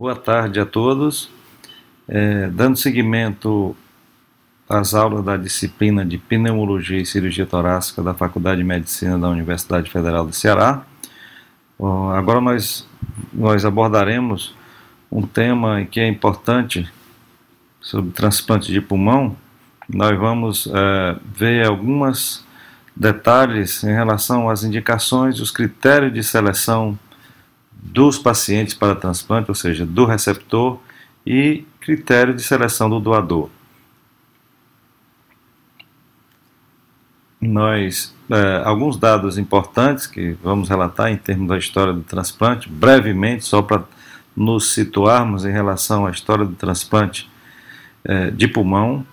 Boa tarde a todos. Dando seguimento às aulas da disciplina de Pneumologia e Cirurgia Torácica da Faculdade de Medicina da Universidade Federal do Ceará, agora nós abordaremos um tema que é importante sobre transplante de pulmão. Nós vamos ver alguns detalhes em relação às indicações e os critérios de seleção dos pacientes para transplante, ou seja, do receptor, e critério de seleção do doador. Alguns dados importantes que vamos relatar em termos da história do transplante, brevemente, só para nos situarmos em relação à história do transplante de pulmão.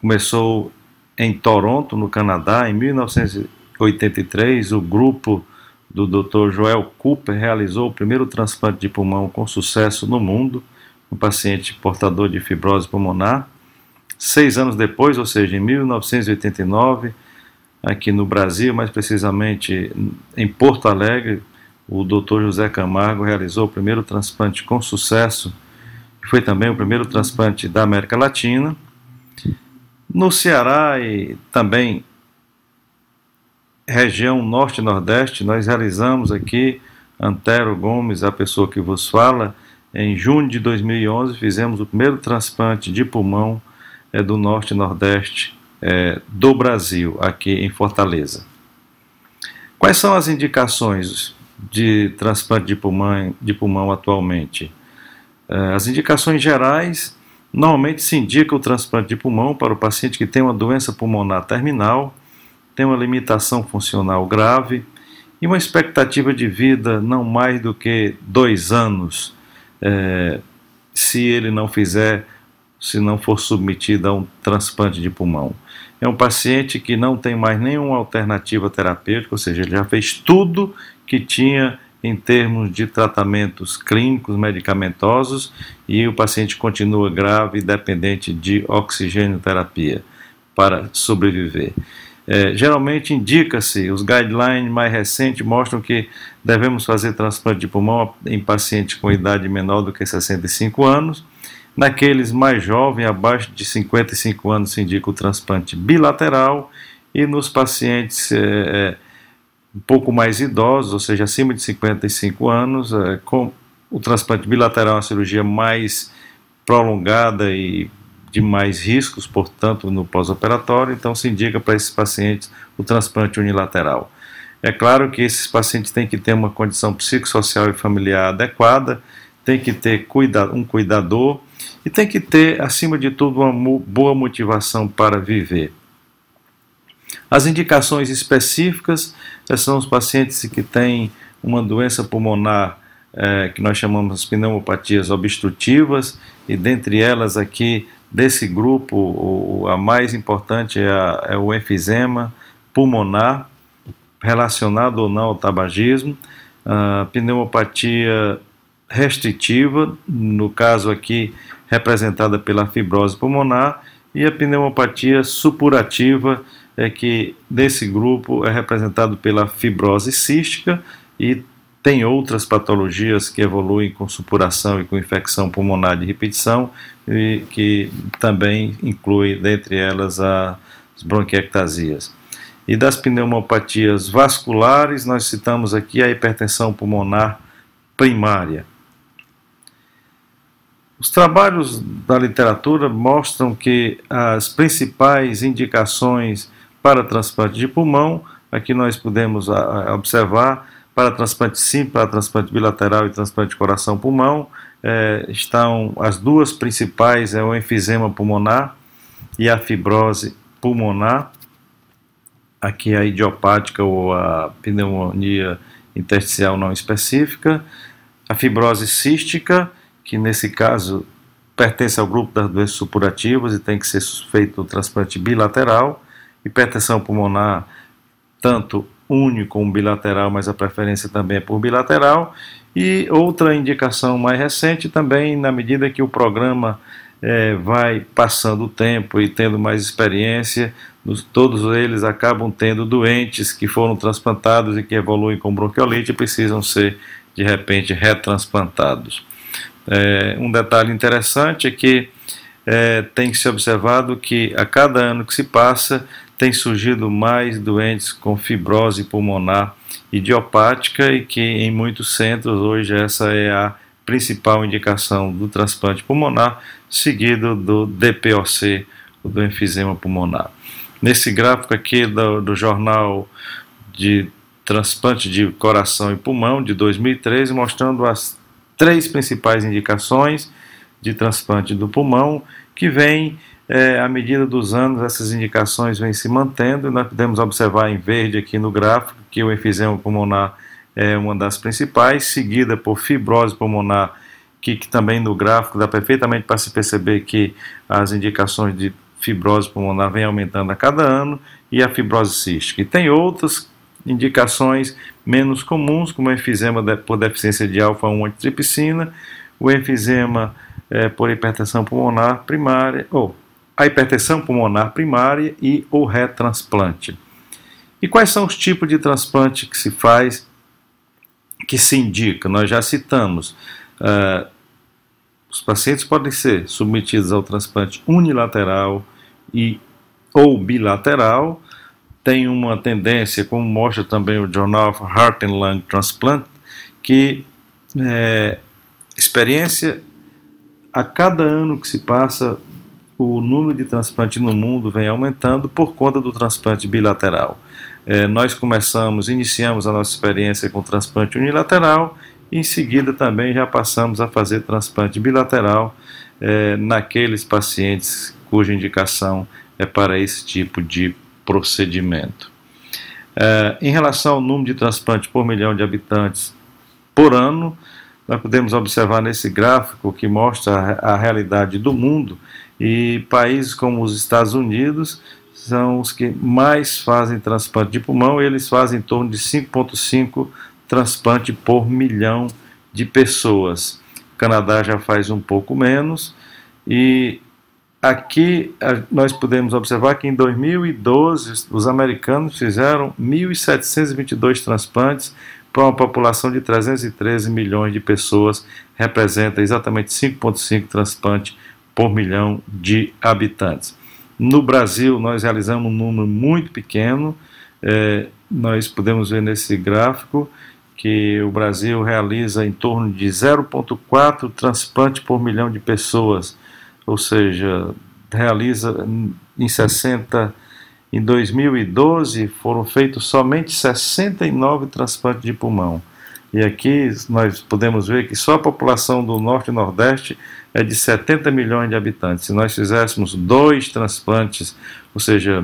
Começou em Toronto, no Canadá, em 1983, o grupo do Dr. Joel Cooper realizou o primeiro transplante de pulmão com sucesso no mundo, um paciente portador de fibrose pulmonar. 6 anos depois, ou seja, em 1989, aqui no Brasil, mais precisamente em Porto Alegre, o Dr. José Camargo realizou o primeiro transplante com sucesso, que foi também o primeiro transplante da América Latina. No Ceará e também região norte e nordeste, nós realizamos aqui, Antero Gomes, a pessoa que vos fala, em junho de 2011, fizemos o primeiro transplante de pulmão do norte e nordeste do Brasil, aqui em Fortaleza. Quais são as indicações de transplante de pulmão atualmente? As indicações gerais, normalmente se indica o transplante de pulmão para o paciente que tem uma doença pulmonar terminal, tem uma limitação funcional grave e uma expectativa de vida não mais do que 2 anos, se não for submetido a um transplante de pulmão. É um paciente que não tem mais nenhuma alternativa terapêutica, ou seja, ele já fez tudo que tinha em termos de tratamentos clínicos, medicamentosos, e o paciente continua grave e dependente de oxigenoterapia para sobreviver. Geralmente indica-se, os guidelines mais recentes mostram que devemos fazer transplante de pulmão em pacientes com idade menor do que 65 anos. Naqueles mais jovens, abaixo de 55 anos, se indica o transplante bilateral, e nos pacientes um pouco mais idosos, ou seja, acima de 55 anos, com o transplante bilateral, uma cirurgia mais prolongada e de mais riscos, portanto, no pós-operatório, então se indica para esses pacientes o transplante unilateral. É claro que esses pacientes têm que ter uma condição psicossocial e familiar adequada, tem que ter um cuidador e tem que ter, acima de tudo, uma boa motivação para viver. As indicações específicas são os pacientes que têm uma doença pulmonar que nós chamamos de pneumopatias obstrutivas, e dentre elas aqui, desse grupo, a mais importante é o enfisema pulmonar, relacionado ou não ao tabagismo, a pneumopatia restritiva, no caso aqui representada pela fibrose pulmonar, e a pneumopatia supurativa, que desse grupo é representado pela fibrose cística, e tem outras patologias que evoluem com supuração e com infecção pulmonar de repetição, e que também inclui, dentre elas, as bronquiectasias. E das pneumopatias vasculares, nós citamos aqui a hipertensão pulmonar primária. Os trabalhos da literatura mostram que as principais indicações para transplante de pulmão, aqui nós podemos observar, para transplante simples, para transplante bilateral e transplante de coração-pulmão, estão as duas principais, o enfisema pulmonar e a fibrose pulmonar, aqui a idiopática ou a pneumonia intersticial não específica, a fibrose cística, que nesse caso pertence ao grupo das doenças supurativas e tem que ser feito o transplante bilateral, hipertensão pulmonar, tanto único como bilateral, mas a preferência também é por bilateral. E outra indicação mais recente também, na medida que o programa vai passando o tempo e tendo mais experiência, todos eles acabam tendo doentes que foram transplantados e que evoluem com bronquiolite e precisam ser de repente retransplantados. Um detalhe interessante é que tem se observado que a cada ano que se passa tem surgido mais doentes com fibrose pulmonar idiopática e que em muitos centros hoje essa é a principal indicação do transplante pulmonar, seguido do DPOC, do enfisema pulmonar. Nesse gráfico aqui do Jornal de Transplante de Coração e Pulmão de 2013, mostrando as 3 principais indicações de transplante do pulmão, que vem, à medida dos anos, essas indicações vêm se mantendo, e nós podemos observar em verde aqui no gráfico que o enfisema pulmonar é uma das principais, seguida por fibrose pulmonar, que também no gráfico dá perfeitamente para se perceber que as indicações de fibrose pulmonar vêm aumentando a cada ano, e a fibrose cística. E tem outras indicações menos comuns, como o enfisema por deficiência de alfa-1 antitripsina, o enfisema por hipertensão pulmonar primária, ou a hipertensão pulmonar primária e o retransplante. E quais são os tipos de transplante que se faz, que se indica? Nós já citamos. Os pacientes podem ser submetidos ao transplante unilateral ou bilateral. Tem uma tendência, como mostra também o Journal of Heart and Lung Transplant, que experiência, a cada ano que se passa, o número de transplantes no mundo vem aumentando por conta do transplante bilateral. Nós iniciamos a nossa experiência com transplante unilateral, e em seguida também já passamos a fazer transplante bilateral naqueles pacientes cuja indicação é para esse tipo de procedimento. Em relação ao número de transplantes por milhão de habitantes por ano, nós podemos observar nesse gráfico que mostra a realidade do mundo, e países como os Estados Unidos são os que mais fazem transplante de pulmão. Eles fazem em torno de 5,5 transplantes por milhão de pessoas. O Canadá já faz um pouco menos, e aqui nós podemos observar que em 2012 os americanos fizeram 1.722 transplantes para uma população de 313 milhões de pessoas, representa exatamente 5,5 transplantes por milhão de habitantes. No Brasil nós realizamos um número muito pequeno, nós podemos ver nesse gráfico que o Brasil realiza em torno de 0,4 transplantes por milhão de pessoas, ou seja, realiza em 2012 foram feitos somente 69 transplantes de pulmão. E aqui nós podemos ver que só a população do Norte e Nordeste é de 70 milhões de habitantes. Se nós fizéssemos 2 transplantes, ou seja,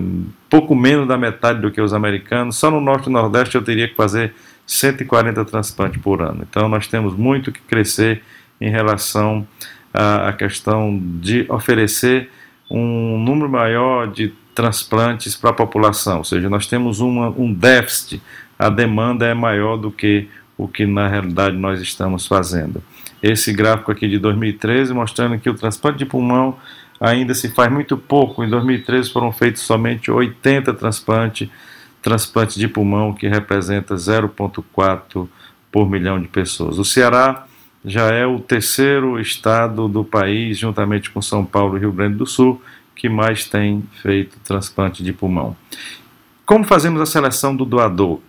pouco menos da metade do que os americanos, só no Norte e Nordeste eu teria que fazer 140 transplantes por ano. Então nós temos muito que crescer em relação à questão de oferecer um número maior de transplantes para a população, ou seja, nós temos um déficit, a demanda é maior do que o que na realidade nós estamos fazendo. Esse gráfico aqui de 2013 mostrando que o transplante de pulmão ainda se faz muito pouco. Em 2013 foram feitos somente 80 transplantes de pulmão, que representa 0,4 por milhão de pessoas. O Ceará já é o 3º estado do país, juntamente com São Paulo e Rio Grande do Sul, que mais tem feito transplante de pulmão. Como fazemos a seleção do doador?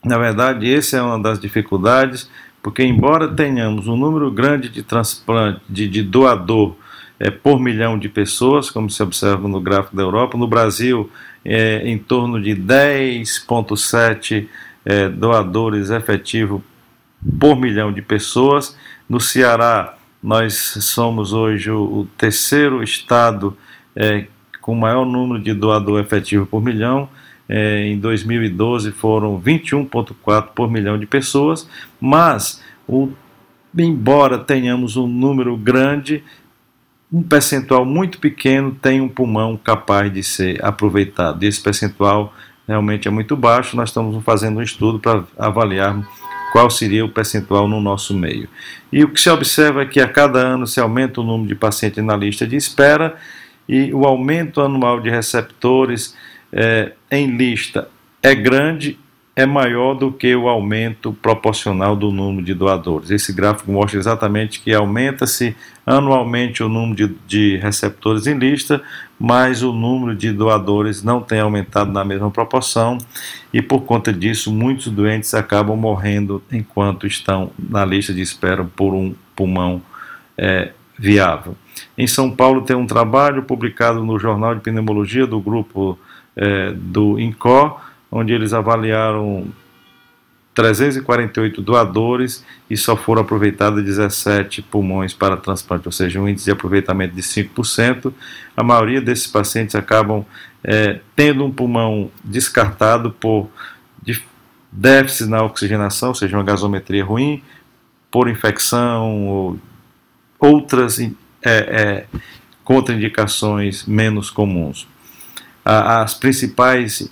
Na verdade, essa é uma das dificuldades, porque embora tenhamos um número grande de transplante, de doador por milhão de pessoas, como se observa no gráfico da Europa, no Brasil em torno de 10,7 doadores efetivos por milhão de pessoas. No Ceará, nós somos hoje o 3º estado com o maior número de doador efetivo por milhão. Em 2012 foram 21,4 por milhão de pessoas, mas embora tenhamos um número grande, um percentual muito pequeno tem um pulmão capaz de ser aproveitado. E esse percentual realmente é muito baixo. Nós estamos fazendo um estudo para avaliar qual seria o percentual no nosso meio. E o que se observa é que a cada ano se aumenta o número de pacientes na lista de espera, e o aumento anual de receptores em lista é grande, é maior do que o aumento proporcional do número de doadores. Esse gráfico mostra exatamente que aumenta-se anualmente o número de receptores em lista, mas o número de doadores não tem aumentado na mesma proporção, e por conta disso muitos doentes acabam morrendo enquanto estão na lista de espera por um pulmão viável. Em São Paulo tem um trabalho publicado no Jornal de Pneumologia do grupo do INCOR, onde eles avaliaram 348 doadores e só foram aproveitados 17 pulmões para transplante, ou seja, um índice de aproveitamento de 5%. A maioria desses pacientes acabam tendo um pulmão descartado por déficit na oxigenação, ou seja, uma gasometria ruim, por infecção ou outras contraindicações menos comuns. As principais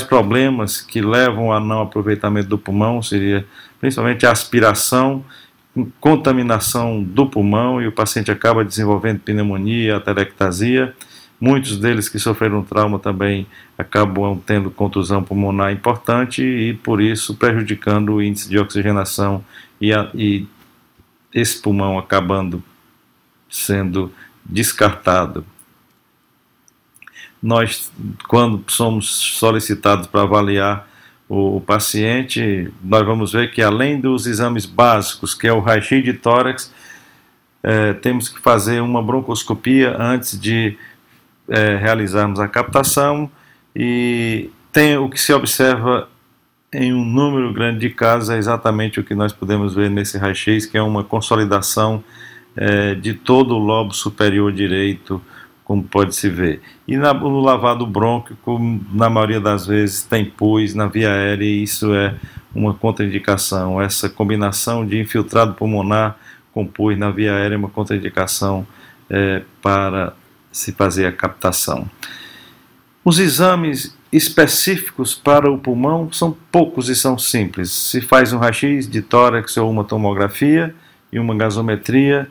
problemas que levam ao não aproveitamento do pulmão seria principalmente a aspiração, contaminação do pulmão, e o paciente acaba desenvolvendo pneumonia, atelectasia. Muitos deles que sofreram trauma também acabam tendo contusão pulmonar importante e por isso prejudicando o índice de oxigenação e esse pulmão acabando sendo descartado. Nós, quando somos solicitados para avaliar o paciente, nós vamos ver que além dos exames básicos, que é o raio-x de tórax, temos que fazer uma broncoscopia antes de realizarmos a captação, e o que se observa em um número grande de casos é exatamente o que nós podemos ver nesse raio-x, que é uma consolidação de todo o lobo superior direito, como pode se ver. E no lavado brônquico, na maioria das vezes, tem pus na via aérea, e isso é uma contraindicação. Essa combinação de infiltrado pulmonar com pus na via aérea é uma contraindicação para se fazer a captação. Os exames específicos para o pulmão são poucos e são simples. Se faz um raio-x de tórax ou uma tomografia e uma gasometria.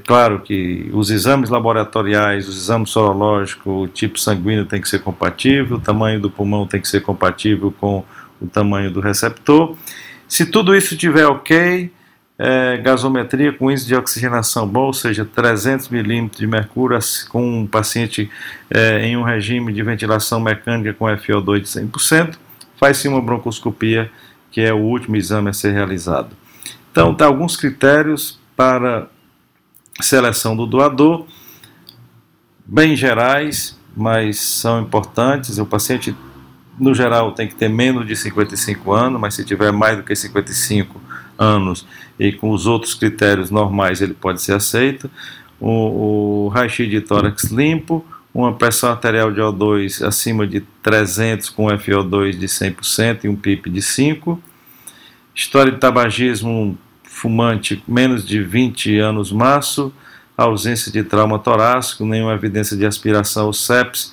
Claro que os exames laboratoriais, os exames sorológicos, o tipo sanguíneo tem que ser compatível, o tamanho do pulmão tem que ser compatível com o tamanho do receptor. Se tudo isso estiver ok, gasometria com índice de oxigenação bom, ou seja, 300 milímetros de mercúrio, com um paciente em um regime de ventilação mecânica com FO2 de 100%, faz-se uma broncoscopia, que é o último exame a ser realizado. Então, tem alguns critérios para seleção do doador, bem gerais, mas são importantes. O paciente, no geral, tem que ter menos de 55 anos, mas se tiver mais do que 55 anos e com os outros critérios normais, ele pode ser aceito. O raio-x de tórax limpo, uma pressão arterial de O2 acima de 300 com FO2 de 100% e um PIP de 5. História de tabagismo, fumante menos de 20 anos maço, ausência de trauma torácico, nenhuma evidência de aspiração ou sepse,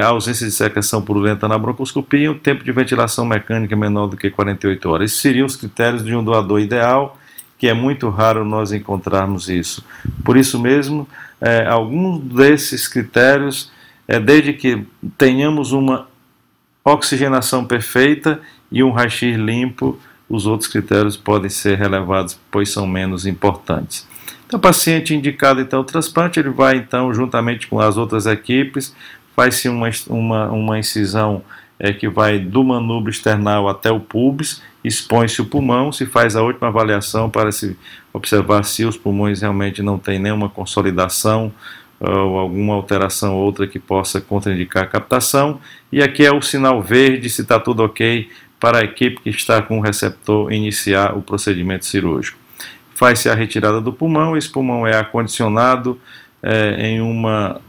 ausência de secreção purulenta na broncoscopia e um tempo de ventilação mecânica menor do que 48 horas. Esses seriam os critérios de um doador ideal, que é muito raro nós encontrarmos isso. Por isso mesmo, alguns desses critérios, desde que tenhamos uma oxigenação perfeita e um raio-x limpo, os outros critérios podem ser relevados, pois são menos importantes. Então, o paciente indicado então o transplante, ele vai então, juntamente com as outras equipes, faz-se uma incisão que vai do manubrio external até o pubis, expõe-se o pulmão, se faz a última avaliação para se observar se os pulmões realmente não têm nenhuma consolidação ou alguma alteração outra que possa contraindicar a captação, e aqui é o sinal verde se está tudo ok, para a equipe que está com o receptor iniciar o procedimento cirúrgico. Faz-se a retirada do pulmão, esse pulmão é acondicionado em uma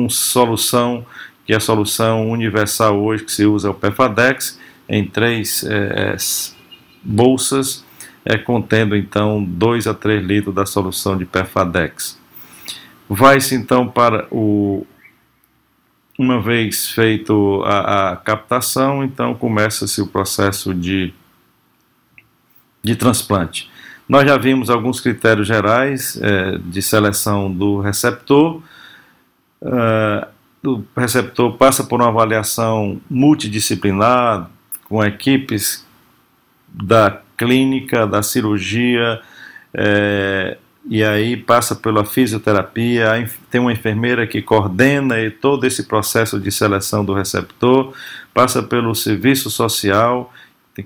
solução, que é a solução universal hoje que se usa, é o Perfadex, em 3 bolsas, contendo então 2 a 3 litros da solução de Perfadex. Vai-se então para uma vez feito a captação, então começa-se o processo de transplante. Nós já vimos alguns critérios gerais de seleção do receptor. o receptor passa por uma avaliação multidisciplinar, com equipes da clínica, da cirurgia, e aí passa pela fisioterapia, tem uma enfermeira que coordena todo esse processo de seleção do receptor, passa pelo serviço social,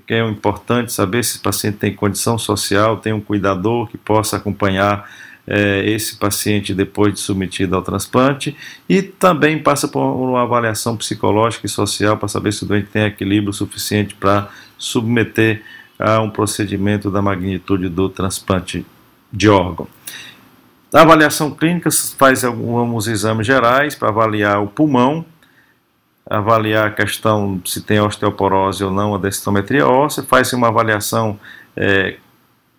que é importante saber se o paciente tem condição social, tem um cuidador que possa acompanhar esse paciente depois de submetido ao transplante, e também passa por uma avaliação psicológica e social para saber se o doente tem equilíbrio suficiente para submeter a um procedimento da magnitude do transplante de órgão. A avaliação clínica faz alguns exames gerais para avaliar o pulmão, avaliar a questão se tem osteoporose ou não, a densitometria óssea, faz uma avaliação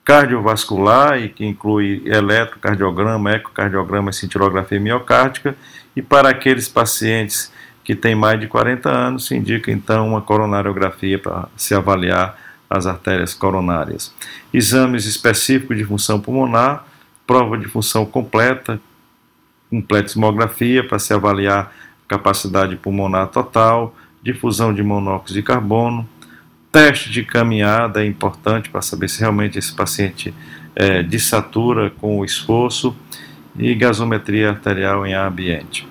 cardiovascular, e que inclui eletrocardiograma, ecocardiograma e cintilografia miocárdica, e para aqueles pacientes que têm mais de 40 anos, se indica então uma coronariografia para se avaliar as artérias coronárias. Exames específicos de função pulmonar, prova de função completa tomografia para se avaliar capacidade pulmonar total, difusão de monóxido de carbono, teste de caminhada é importante para saber se realmente esse paciente desatura com o esforço, e gasometria arterial em ar ambiente.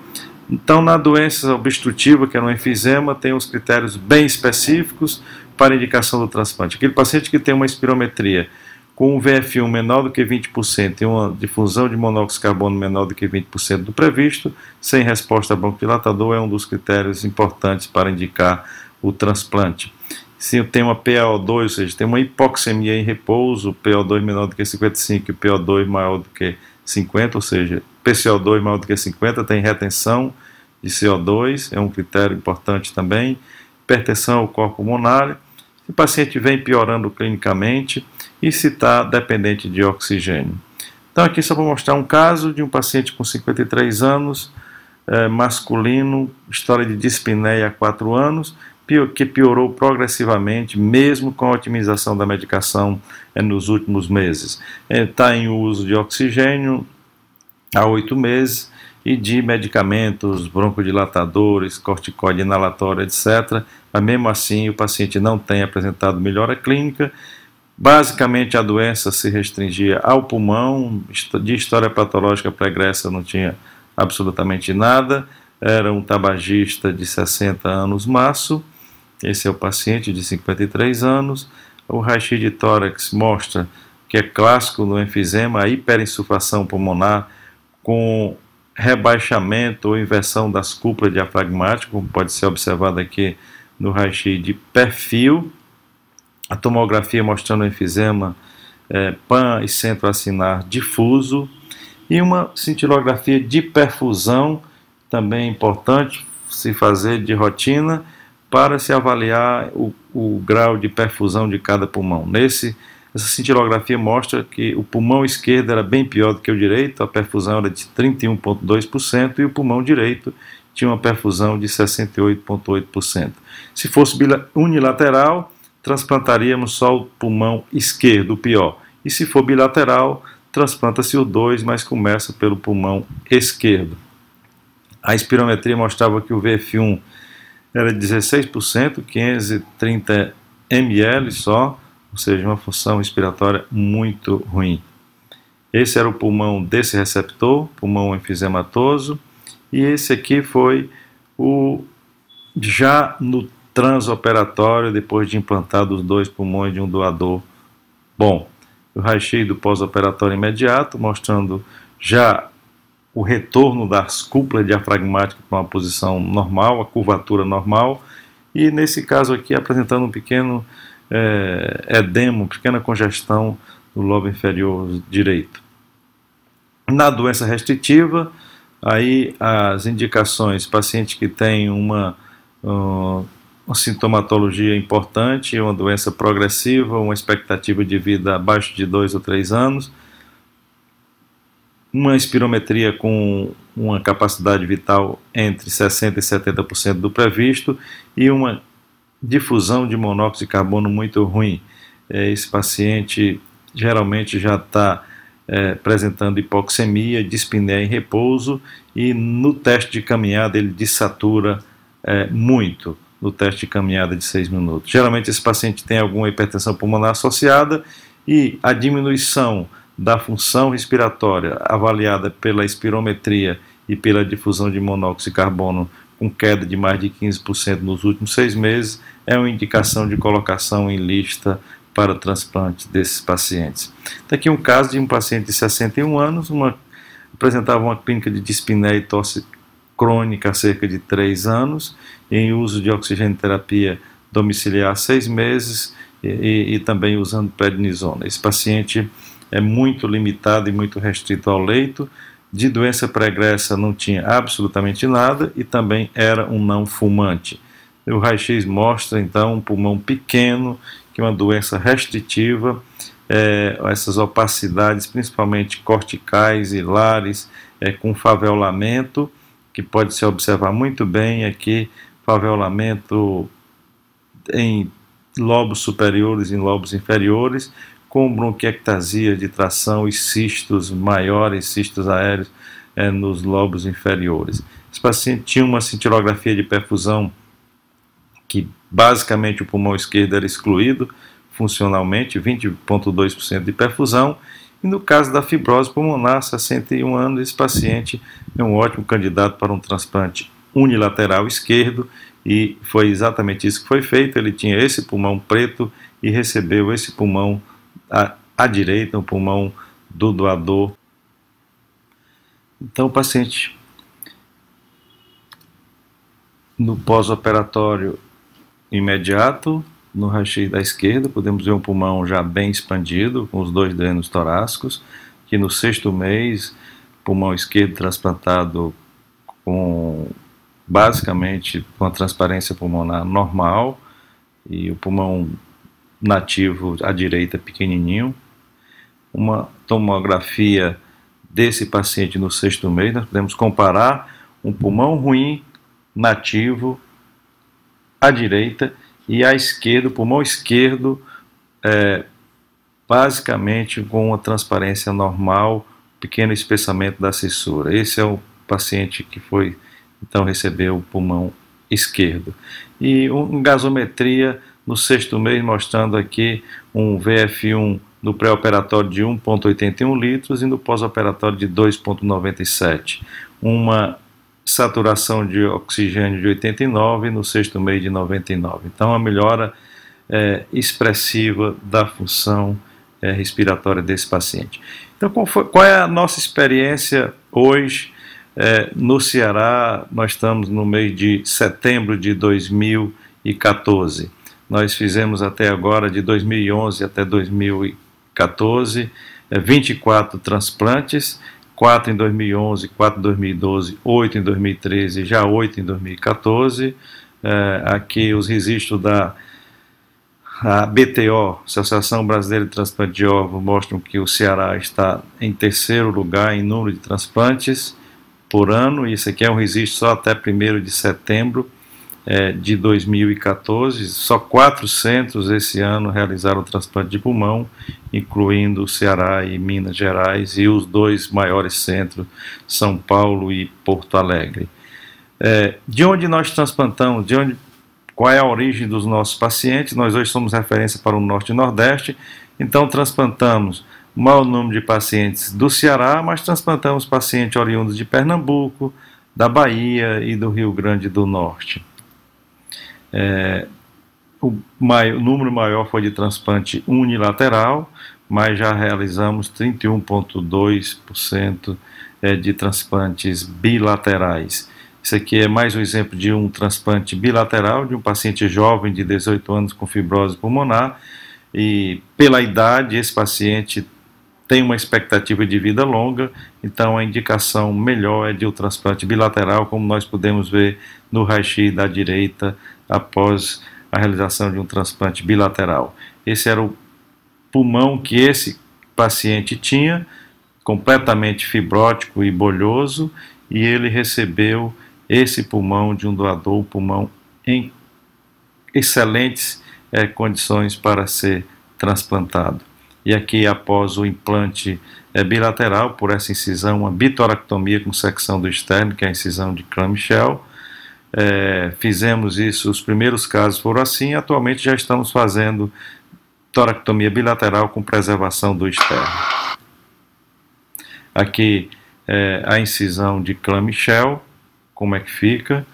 Então, na doença obstrutiva, que é no enfisema, tem os critérios bem específicos para indicação do transplante. Aquele paciente que tem uma espirometria com um VF1 menor do que 20% e uma difusão de monóxido de carbono menor do que 20% do previsto, sem resposta broncodilatador, é um dos critérios importantes para indicar o transplante. Se tem uma PaO2, ou seja, tem uma hipoxemia em repouso, PO2 menor do que 55 e PO2 maior do que 50, ou seja, PCO2 maior do que 50, tem retenção de CO2, é um critério importante também. Hipertensão ao corpo pulmonar, se o paciente vem piorando clinicamente e se está dependente de oxigênio. Então aqui só vou mostrar um caso de um paciente com 53 anos, masculino, história de dispneia há 4 anos, que piorou progressivamente, mesmo com a otimização da medicação nos últimos meses. Está em uso de oxigênio há 8 meses e de medicamentos, broncodilatadores, corticoide inalatório, etc. Mas mesmo assim o paciente não tem apresentado melhora clínica. Basicamente a doença se restringia ao pulmão, de história patológica pregressa não tinha absolutamente nada, era um tabagista de 60 anos maço. Esse é o paciente de 53 anos. O raio-x de tórax mostra que é clássico no enfisema, a hiperinsuflação pulmonar com rebaixamento ou inversão das cúpulas diafragmáticas, como pode ser observado aqui no raio-x de perfil. A tomografia mostrando o enfisema pan e centro acinar difuso, e uma cintilografia de perfusão, também importante se fazer de rotina, para se avaliar o grau de perfusão de cada pulmão. Essa cintilografia mostra que o pulmão esquerdo era bem pior do que o direito, a perfusão era de 31,2% e o pulmão direito tinha uma perfusão de 68,8%. Se fosse unilateral, transplantaríamos só o pulmão esquerdo, o pior. E se for bilateral, transplanta-se o 2, mas começa pelo pulmão esquerdo. A espirometria mostrava que o VF1 era de 16%, 530 ml só, ou seja, uma função respiratória muito ruim. Esse era o pulmão desse receptor, pulmão enfisematoso, e esse aqui foi já no transoperatório, depois de implantados os 2 pulmões de um doador bom. O raio-x do pós-operatório imediato, mostrando já o retorno das cúpulas diafragmáticas para uma posição normal, a curvatura normal, e nesse caso aqui apresentando um pequeno edema, uma pequena congestão do lobo inferior direito. Na doença restritiva, aí as indicações, paciente que tem uma sintomatologia importante, uma doença progressiva, uma expectativa de vida abaixo de 2 ou 3 anos, uma espirometria com uma capacidade vital entre 60% e 70% do previsto e uma difusão de monóxido de carbono muito ruim. Esse paciente geralmente já está apresentando hipoxemia, dispneia em repouso, e no teste de caminhada ele desatura muito, no teste de caminhada de 6 minutos. Geralmente esse paciente tem alguma hipertensão pulmonar associada, e a diminuição da função respiratória avaliada pela espirometria e pela difusão de monóxido de carbono com queda de mais de 15% nos últimos 6 meses é uma indicação de colocação em lista para o transplante desses pacientes. Está aqui um caso de um paciente de 61 anos, apresentava uma clínica de dispneia e tosse crônica há cerca de 3 anos, em uso de oxigenoterapia domiciliar há 6 meses e também usando prednisona. Esse paciente é muito limitado e muito restrito ao leito, de doença pregressa não tinha absolutamente nada e também era um não fumante. O raio-x mostra então um pulmão pequeno, que é uma doença restritiva, essas opacidades, principalmente corticais e hilares, com favelamento, que pode se observar muito bem aqui, favelamento em lobos superiores e em lobos inferiores, com bronquiectasia de tração e cistos maiores, cistos aéreos nos lobos inferiores. Esse paciente tinha uma cintilografia de perfusão que basicamente o pulmão esquerdo era excluído funcionalmente, 20,2% de perfusão, e no caso da fibrose pulmonar, 61 anos, esse paciente é um ótimo candidato para um transplante unilateral esquerdo, e foi exatamente isso que foi feito. Ele tinha esse pulmão preto e recebeu esse pulmão à direita, um pulmão do doador. Então o paciente, no pós-operatório imediato, no raio-x da esquerda, podemos ver um pulmão já bem expandido, com os 2 drenos torácicos, que no 6º mês, pulmão esquerdo transplantado basicamente com a transparência pulmonar normal, e o pulmão nativo à direita pequenininho. Uma tomografia desse paciente no 6º mês, nós podemos comparar um pulmão ruim, nativo, à direita, e à esquerda, o pulmão esquerdo, basicamente com uma transparência normal, pequeno espessamento da cissura. Esse é o paciente que foi, então, recebeu o pulmão esquerdo. E uma gasometria no 6º mês, mostrando aqui um VF1 no pré-operatório de 1,81 litros e no pós-operatório de 2,97. Uma saturação de oxigênio de 89 no 6º mês de 99. Então, a melhora expressiva da função respiratória desse paciente. Então, qual é a nossa experiência hoje no Ceará? Nós estamos no mês de setembro de 2014. Nós fizemos até agora, de 2011 até 2014, 24 transplantes, 4 em 2011, 4 em 2012, 8 em 2013 e já 8 em 2014. Aqui os registros da BTO, Associação Brasileira de Transplante de Órgãos, mostram que o Ceará está em 3º lugar em número de transplantes por ano. Isso aqui é um registro só até 1º de setembro de 2014. Só 4 centros esse ano realizaram o transplante de pulmão, incluindo o Ceará e Minas Gerais, e os 2 maiores centros, São Paulo e Porto Alegre. De onde nós transplantamos? Qual é a origem dos nossos pacientes? Nós hoje somos referência para o Norte e Nordeste, então transplantamos o maior número de pacientes do Ceará, mas transplantamos pacientes oriundos de Pernambuco, da Bahia e do Rio Grande do Norte. O número maior foi de transplante unilateral, mas já realizamos 31,2% de transplantes bilaterais. Isso aqui é mais um exemplo de um transplante bilateral de um paciente jovem de 18 anos com fibrose pulmonar, e pela idade esse paciente tem uma expectativa de vida longa, então a indicação melhor é de um transplante bilateral, como nós podemos ver no raio-x da direita após a realização de um transplante bilateral. Esse era o pulmão que esse paciente tinha, completamente fibrótico e bolhoso, e ele recebeu esse pulmão de um doador, um pulmão em excelentes condições para ser transplantado. e aqui após o implante bilateral, por essa incisão, uma bitorectomia com secção do externo, que é a incisão de Clan-Michel. Fizemos isso, os primeiros casos foram assim, atualmente já estamos fazendo torectomia bilateral com preservação do externo. Aqui a incisão de Clan-Michel, como é que fica.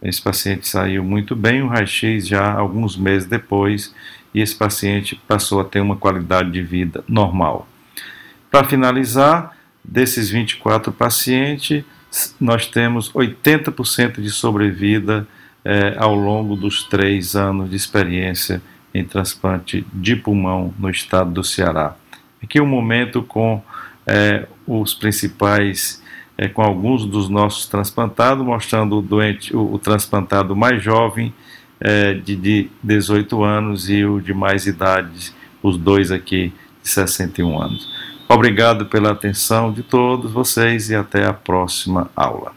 Esse paciente saiu muito bem, o raio-x já alguns meses depois, e esse paciente passou a ter uma qualidade de vida normal. Para finalizar, desses 24 pacientes, nós temos 80% de sobrevida ao longo dos 3 anos de experiência em transplante de pulmão no estado do Ceará. Aqui um momento com os principais, com alguns dos nossos transplantados, mostrando o transplantado mais jovem, de 18 anos, e o de mais idade, os dois aqui de 61 anos. Obrigado pela atenção de todos vocês e até a próxima aula.